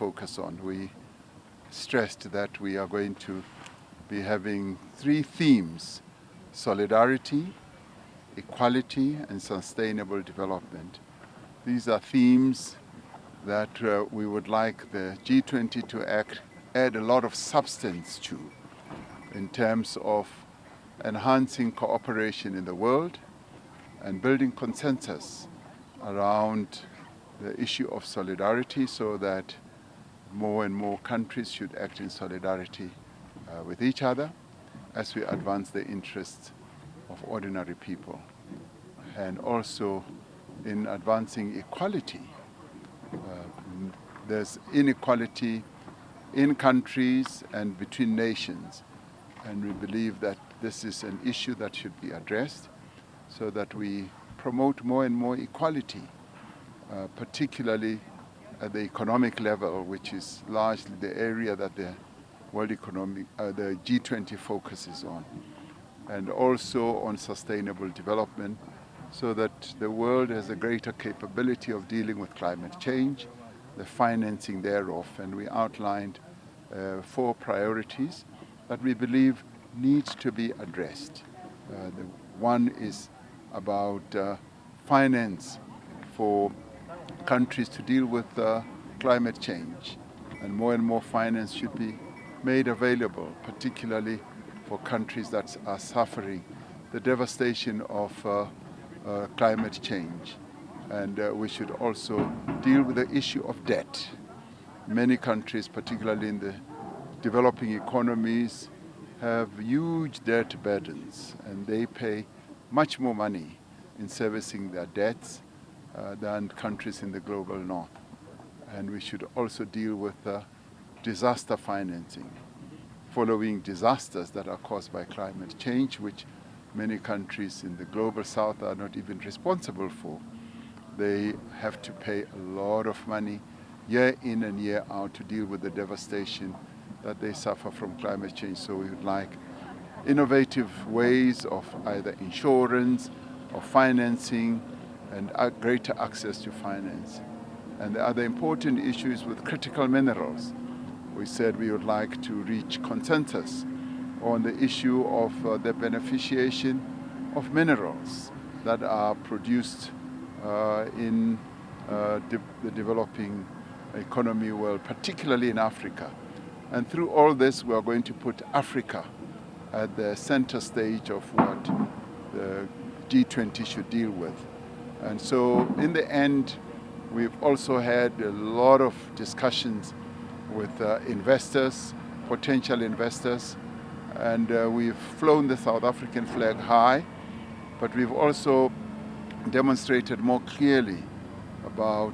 focus on. We stressed that we are going to be having 3 themes: solidarity, equality, and sustainable development. These are themes that we would like the G20 to add a lot of substance to in terms of enhancing cooperation in the world and building consensus around the issue of solidarity, so that more and more countries should act in solidarity with each other as we advance the interests of ordinary people. And also in advancing equality. There's inequality in countries and between nations, and we believe that this is an issue that should be addressed so that we promote more and more equality, particularly at the economic level, which is largely the area that the the G20 focuses on, and also on sustainable development, so that the world has a greater capability of dealing with climate change, the financing thereof. And we outlined 4 priorities that we believe need to be addressed. The one is about finance for countries to deal with climate change, and more finance should be made available, particularly for countries that are suffering the devastation of climate change. And we should also deal with the issue of debt. Many countries, particularly in the developing economies, have huge debt burdens, and they pay much more money in servicing their debts than countries in the global north. And we should also deal with disaster financing, following disasters that are caused by climate change, which many countries in the global south are not even responsible for. They have to pay a lot of money year in and year out to deal with the devastation that they suffer from climate change. So we would like innovative ways of either insurance or financing and greater access to finance. And the other important issue is with critical minerals. We said we would like to reach consensus on the issue of the beneficiation of minerals that are produced in the developing economy world, particularly in Africa. And through all this, we are going to put Africa at the center stage of what the G20 should deal with. And so in the end, we've also had a lot of discussions with investors, potential investors, and we've flown the South African flag high, but we've also demonstrated more clearly about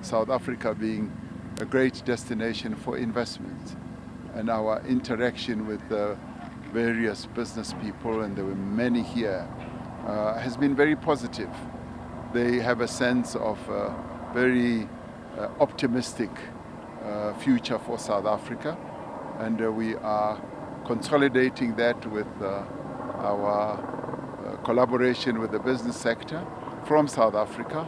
South Africa being a great destination for investment. And our interaction with various business people, and there were many here, has been very positive. They have a sense of very optimistic future for South Africa, and we are consolidating that with our collaboration with the business sector from South Africa,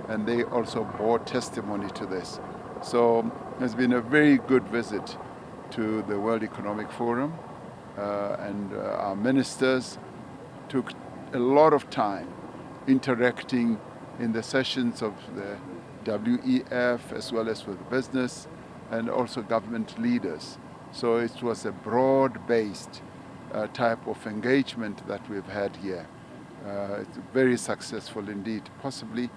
and they also bore testimony to this. So it's been a very good visit to the World Economic Forum, and our ministers took a lot of time interacting in the sessions of the WEF, as well as with business and also government leaders. So it was a broad-based type of engagement that we've had here. It's very successful indeed, possibly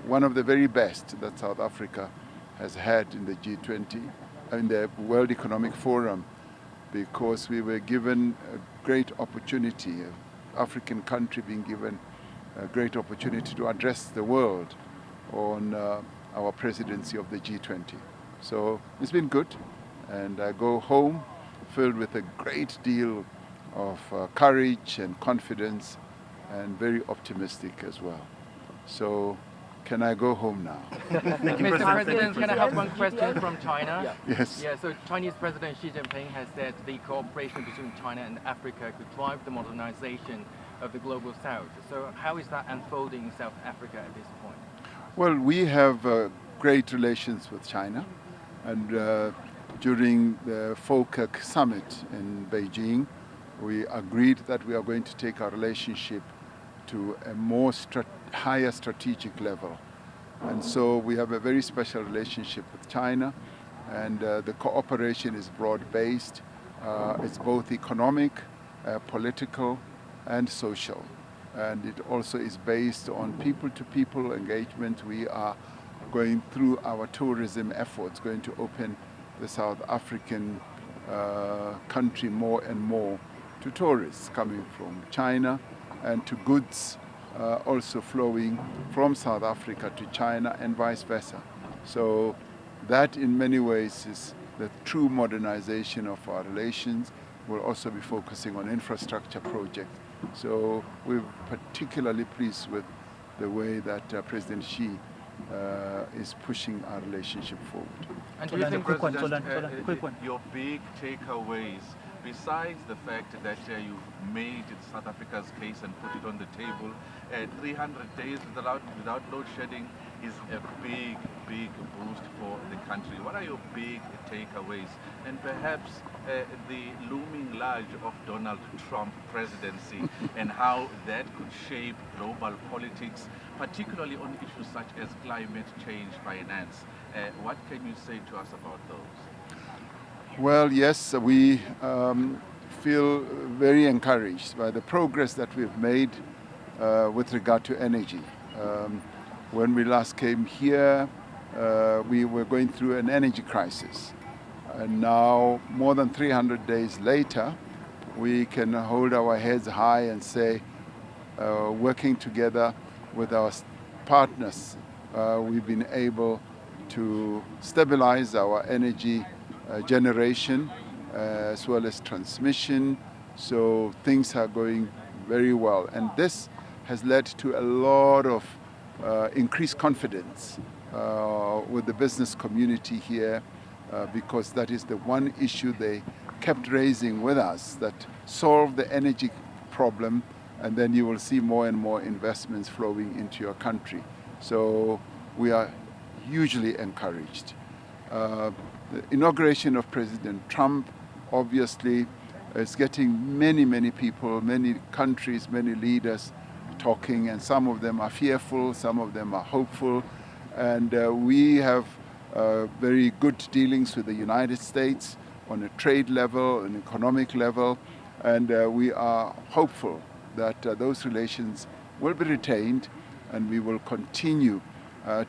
one of the very best that South Africa has had in the G20, in the World Economic Forum, because we were given a great opportunity, an African country being given a great opportunity to address the world on our presidency of the G20. So it's been good, and I go home filled with a great deal of courage and confidence, and very optimistic as well. So can I go home now? Mr. President, can I have one question from China? Yeah. Yes. Yeah, so Chinese President Xi Jinping has said the cooperation between China and Africa could drive the modernization of the global south. So how is that unfolding in South Africa at this point? Well, we have great relations with China. And during the FOCAC summit in Beijing, we agreed that we are going to take our relationship to a more higher strategic level. And so we have a very special relationship with China, and the cooperation is broad-based. It's both economic, political, and social. And it also is based on people-to-people engagement. We are going through our tourism efforts, going to open the South African country more and more to tourists coming from China, and to goods also flowing from South Africa to China and vice versa. So that in many ways is the true modernization of our relations. We'll also be focusing on infrastructure projects. So we're particularly pleased with the way that President Xi is pushing our relationship forward. And do you think, quick President, one. your big takeaways, besides the fact that you've made South Africa's case and put it on the table, 300 days without load shedding is a big boost for the country. What are your big takeaways? And perhaps the looming large of Donald Trump presidency and how that could shape global politics, particularly on issues such as climate change finance. What can you say to us about those? Well, yes, we feel very encouraged by the progress that we've made with regard to energy. When we last came here, we were going through an energy crisis. And now, more than 300 days later, we can hold our heads high and say, working together with our partners, we've been able to stabilize our energy generation as well as transmission. So things are going very well. And this has led to a lot of increased confidence with the business community here, because that is the one issue they kept raising with us, that solve the energy problem, and then you will see more and more investments flowing into your country. So we are hugely encouraged. The inauguration of President Trump obviously is getting many people, many countries, many leaders talking, and some of them are fearful, some of them are hopeful. And we have very good dealings with the United States on a trade level, an economic level, and we are hopeful that those relations will be retained, and we will continue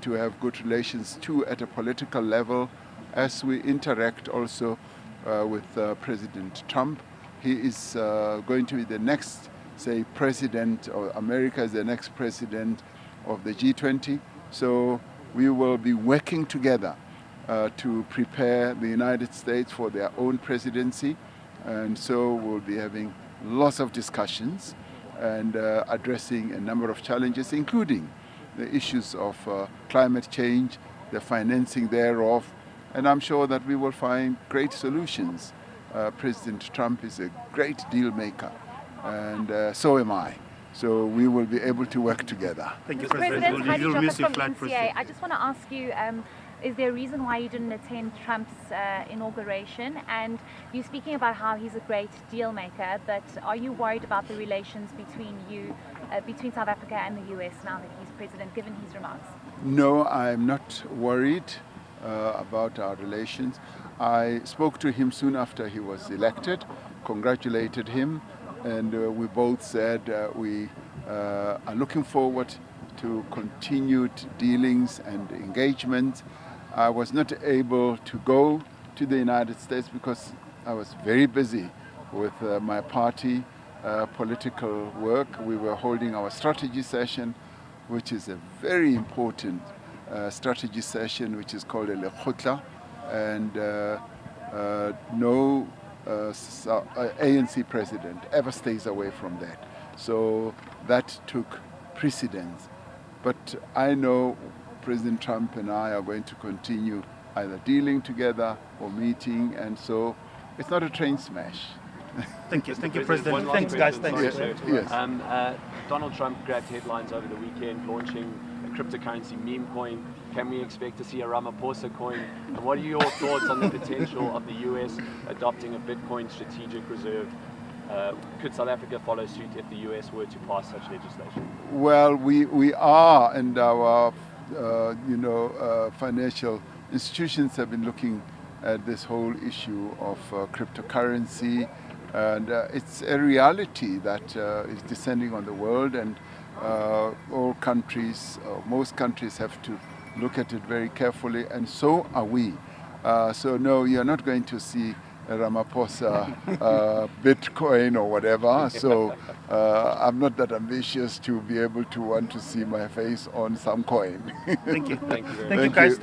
to have good relations too at a political level as we interact also with President Trump. He is going to be the next, say, president, or America is the next president of the G20. So we will be working together to prepare the United States for their own presidency. And so we'll be having lots of discussions and addressing a number of challenges, including the issues of climate change, the financing thereof, and I'm sure that we will find great solutions. President Trump is a great deal maker, and so am I. So we will be able to work together. Thank you, President. President. Heidi Joffe from NCA. I just want to ask you, is there a reason why you didn't attend Trump's inauguration? And you're speaking about how he's a great deal maker, but are you worried about the relations between South Africa and the US now that he's president, given his remarks? No, I'm not worried about our relations. I spoke to him soon after he was elected, congratulated him, and we both said we are looking forward to continued dealings and engagement. I was not able to go to the United States because I was very busy with my party political work. We were holding our strategy session, which is a very important strategy session, which is called a Lekgotla, and no ANC president ever stays away from that. So that took precedence. But I know President Trump and I are going to continue either dealing together or meeting, and so it's not a train smash. Thank you, President. Thanks, guys. Thanks. Yes. Donald Trump grabbed headlines over the weekend, launching a cryptocurrency meme coin. Can we expect to see a Ramaphosa coin? And what are your thoughts on the potential of the US adopting a Bitcoin strategic reserve? Could South Africa follow suit if the US were to pass such legislation? Well, we are, and our financial institutions have been looking at this whole issue of cryptocurrency, and it's a reality that is descending on the world, and all countries, most countries have to look at it very carefully, and so are we. So no, you're not going to see a Ramaphosa Bitcoin or whatever. So I'm not that ambitious to be able to want to see my face on some coin. Thank you. Thank you very much. Thank you, guys.